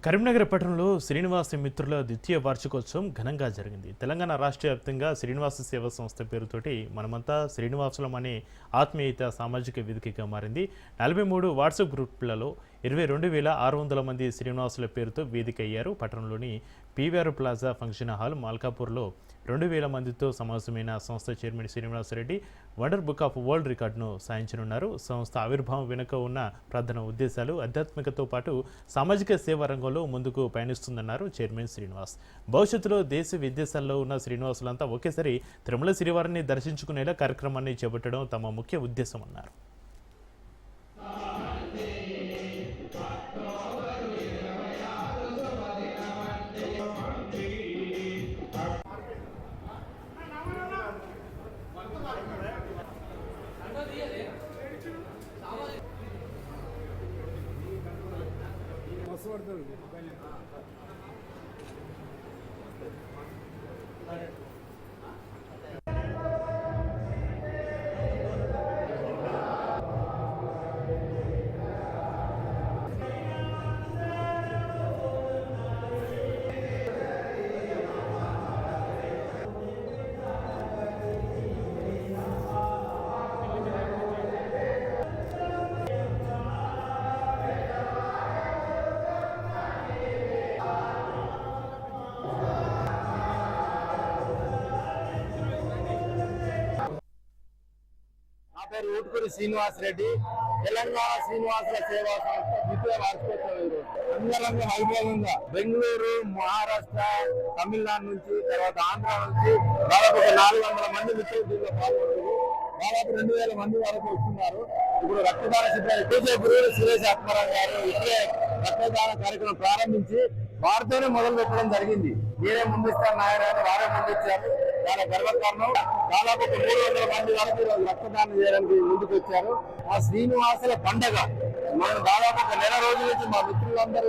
కరీంనగర్ పట్టణంలో శ్రీనివాస మిత్రుల ద్వితీయ వార్షికోత్సవం ఘనంగా జరిగింది. తెలంగాణ రాష్ట్ర వ్యాప్తంగా శ్రీనివాస సేవా సంస్థ పేరుతోటి మనమంతా శ్రీనివాసులం అనే ఆత్మీయత సామాజిక వేదికగా మారింది. 43 వాట్సాప్ గ్రూపులలో 22,600 మంది శ్రీనివాసుల పేరుతో వేదిక అయ్యారు. పట్టణంలోని పీవీఆర్ ప్లాజా ఫంక్షన్ హాల్ మాల్కాపూర్లో 2,000 మందితో సమావేశమైన సంస్థ chairman Srinivasareddy wonder book of world రికార్డును సాధించనున్నారు. సంస్థ ఆవిర్భావం వెనుక ఉన్న ప్రధాన ఉద్దేశాలు ఆధ్యాత్మికతో పాటు సామాజిక సేవా రంగంలో ముందుకు పయనిస్తుందన్నారు చైర్మన్ శ్రీనివాస్. భవిష్యత్తులో దేశ విదేశాల్లో ఉన్న శ్రీనివాసులంతా ఒకేసారి తిరుమల శ్రీవారిని దర్శించుకునేలా కార్యక్రమాన్ని చేపట్టడం తమ ముఖ్య ఉద్దేశం అన్నారు. పేరు ఊటుకూరి శ్రీనివాసరెడ్డి. తెలంగాణ శ్రీనివాసుల సేవా సంస్థ ద్వితీయ వార్షికోత్సవం అంగరంగ వైభవంగా బెంగళూరు, మహారాష్ట్ర, తమిళనాడు నుంచి తర్వాత ఆంధ్ర నుంచి దాదాపు 400 మంది మిత్రులు దీనిలో పాల్గొంటారు. దాదాపు 2,000 మంది వరకు వస్తున్నారు. ఇప్పుడు రక్తదాన శిబిరాలు పూజే గురువులు సురేష్ ఆత్మారావు గారు ఇప్పుడే రక్తదాన కార్యక్రమం ప్రారంభించి వారితోనే మొదలు పెట్టడం జరిగింది. నేనే ముందిస్తాను నాయన అని వారే ముందిచ్చారు. చాలా గర్వకారణం. దాదాపు 300 మంది వరకు రక్తదానం చేయడానికి ముందుకు వచ్చారు. ఆ శ్రీనివాసుల పండగ మనం దాదాపు 1 నెల రోజుల నుంచి మా మిత్రులందరూ